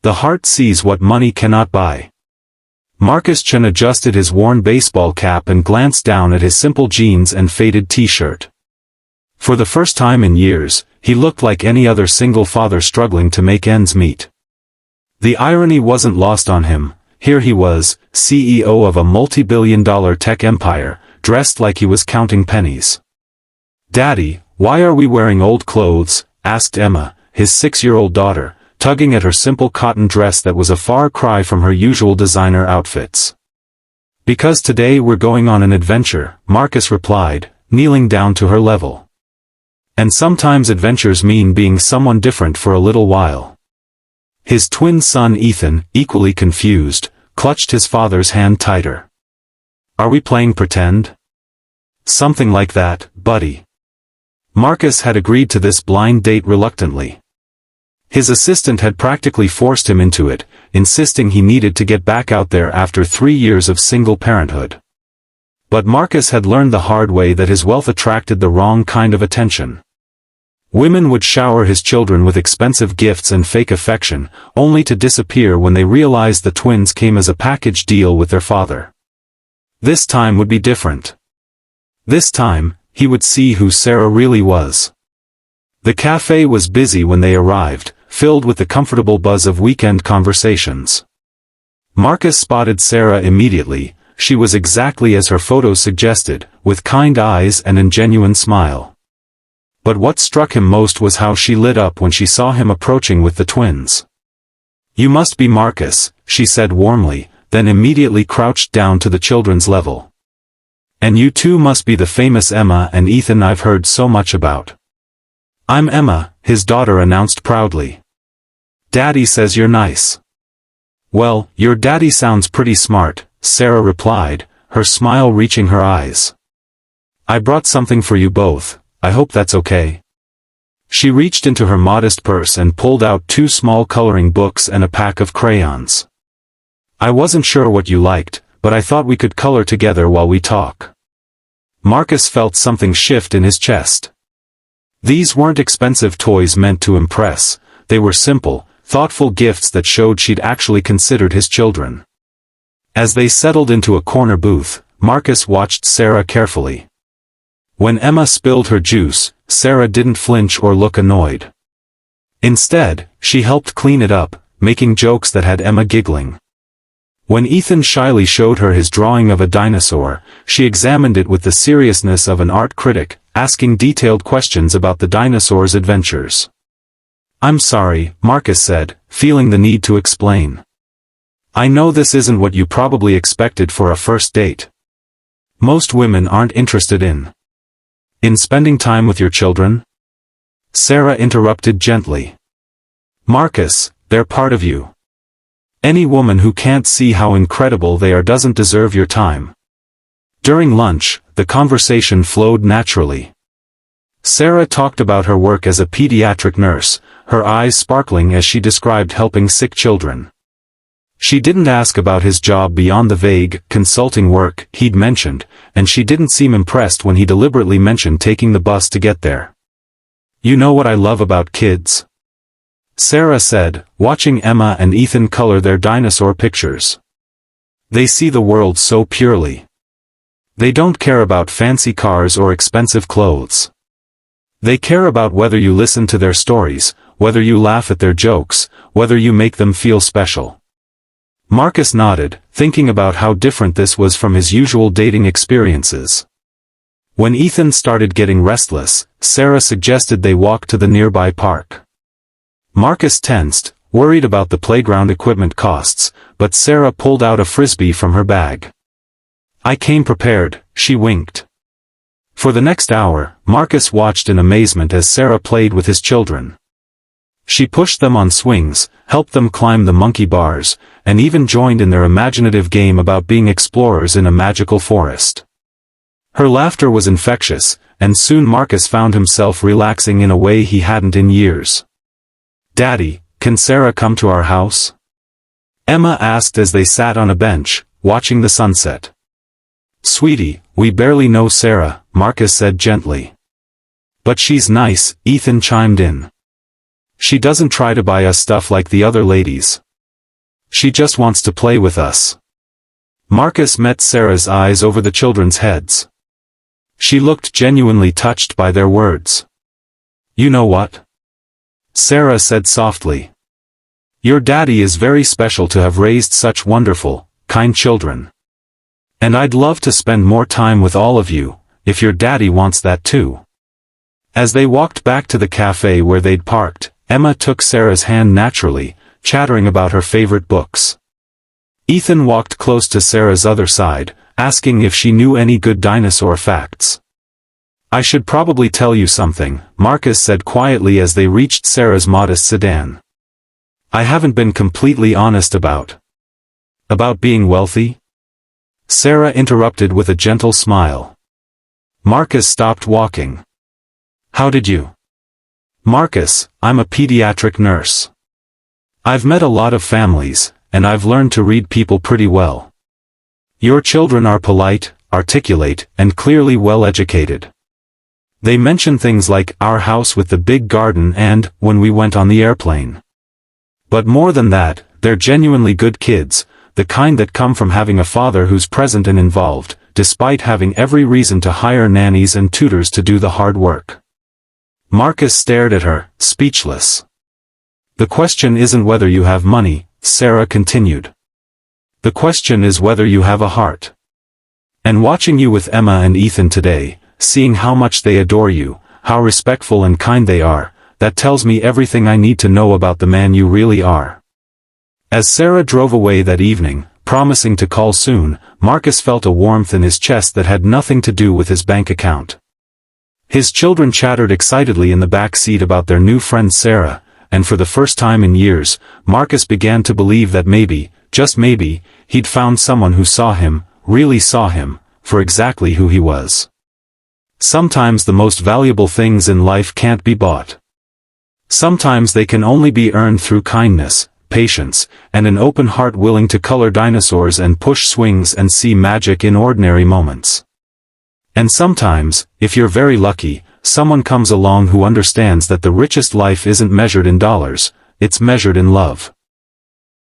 The heart sees what money cannot buy. Chen adjusted his worn baseball cap and glanced down at his simple jeans and faded t-shirt. For the first time in years, he looked like any other single father struggling to make ends meet. The irony wasn't lost on him. Here he was, CEO of a multi-billion-dollar tech empire, dressed like he was counting pennies. "Daddy, why are we wearing old clothes?" asked Emma, his 6-year-old daughter, tugging at her simple cotton dress that was a far cry from her usual designer outfits. "Because today we're going on an adventure," Marcus replied, kneeling down to her level. "And sometimes adventures mean being someone different for a little while." His twin son Ethan, equally confused, clutched his father's hand tighter. "Are we playing pretend?" "Something like that, buddy." Marcus had agreed to this blind date reluctantly. His assistant had practically forced him into it, insisting he needed to get back out there after 3 years of single parenthood. But Marcus had learned the hard way that his wealth attracted the wrong kind of attention. Women would shower his children with expensive gifts and fake affection, only to disappear when they realized the twins came as a package deal with their father. This time would be different. This time, he would see who Sarah really was. The cafe was busy when they arrived, filled with the comfortable buzz of weekend conversations. Marcus spotted Sarah immediately. She was exactly as her photos suggested, with kind eyes and an genuine smile. But what struck him most was how she lit up when she saw him approaching with the twins. "You must be Marcus," she said warmly, then immediately crouched down to the children's level. "And you two must be the famous Emma and Ethan I've heard so much about." "I'm Emma," his daughter announced proudly. "Daddy says you're nice." "Well, your daddy sounds pretty smart," Sarah replied, her smile reaching her eyes. "I brought something for you both, I hope that's okay." She reached into her modest purse and pulled out 2 small coloring books and a pack of crayons. "I wasn't sure what you liked, but I thought we could color together while we talk." Marcus felt something shift in his chest. These weren't expensive toys meant to impress, they were simple, thoughtful gifts that showed she'd actually considered his children. As they settled into a corner booth, Marcus watched Sarah carefully. When Emma spilled her juice, Sarah didn't flinch or look annoyed. Instead, she helped clean it up, making jokes that had Emma giggling. When Ethan shyly showed her his drawing of a dinosaur, she examined it with the seriousness of an art critic, asking detailed questions about the dinosaur's adventures. "I'm sorry," Marcus said, feeling the need to explain. "I know this isn't what you probably expected for a first date. Most women aren't interested in spending time with your children?" Sarah interrupted gently. "Marcus, they're part of you. Any woman who can't see how incredible they are doesn't deserve your time." During lunch, the conversation flowed naturally. Sarah talked about her work as a pediatric nurse, her eyes sparkling as she described helping sick children. She didn't ask about his job beyond the vague, consulting work he'd mentioned, and she didn't seem impressed when he deliberately mentioned taking the bus to get there. "You know what I love about kids?" Sarah said, watching Emma and Ethan color their dinosaur pictures. "They see the world so purely. They don't care about fancy cars or expensive clothes. They care about whether you listen to their stories, whether you laugh at their jokes, whether you make them feel special." Marcus nodded, thinking about how different this was from his usual dating experiences. When Ethan started getting restless, Sarah suggested they walk to the nearby park. Marcus tensed, worried about the playground equipment costs, but Sarah pulled out a frisbee from her bag. "I came prepared," she winked. For the next hour, Marcus watched in amazement as Sarah played with his children. She pushed them on swings, helped them climb the monkey bars, and even joined in their imaginative game about being explorers in a magical forest. Her laughter was infectious, and soon Marcus found himself relaxing in a way he hadn't in years. "Daddy, can Sarah come to our house?" Emma asked as they sat on a bench, watching the sunset. "Sweetie, we barely know Sarah," Marcus said gently. "But she's nice," Ethan chimed in. "She doesn't try to buy us stuff like the other ladies." She just wants to play with us. Marcus met Sarah's eyes over the children's heads. She looked genuinely touched by their words. You know what? Sarah said softly. Your daddy is very special to have raised such wonderful, kind children. And I'd love to spend more time with all of you, if your daddy wants that too. As they walked back to the cafe where they'd parked, Emma took Sarah's hand naturally, chattering about her favorite books. Ethan walked close to Sarah's other side, asking if she knew any good dinosaur facts. I should probably tell you something, Marcus said quietly as they reached Sarah's modest sedan. I haven't been completely honest about being wealthy? Sarah interrupted with a gentle smile. Marcus stopped walking. How did you? Marcus, I'm a pediatric nurse. I've met a lot of families, and I've learned to read people pretty well. Your children are polite, articulate, and clearly well educated. They mention things like our house with the big garden and when we went on the airplane. But more than that, they're genuinely good kids, the kind that come from having a father who's present and involved, despite having every reason to hire nannies and tutors to do the hard work. Marcus stared at her, speechless. The question isn't whether you have money, Sarah continued. The question is whether you have a heart. And watching you with Emma and Ethan today, seeing how much they adore you, how respectful and kind they are, that tells me everything I need to know about the man you really are. As Sarah drove away that evening, promising to call soon, Marcus felt a warmth in his chest that had nothing to do with his bank account. His children chattered excitedly in the back seat about their new friend Sarah, and for the first time in years, Marcus began to believe that maybe, just maybe, he'd found someone who saw him, really saw him, for exactly who he was. Sometimes the most valuable things in life can't be bought. Sometimes they can only be earned through kindness, patience, and an open heart willing to color dinosaurs and push swings and see magic in ordinary moments. And sometimes, if you're very lucky, someone comes along who understands that the richest life isn't measured in dollars, it's measured in love.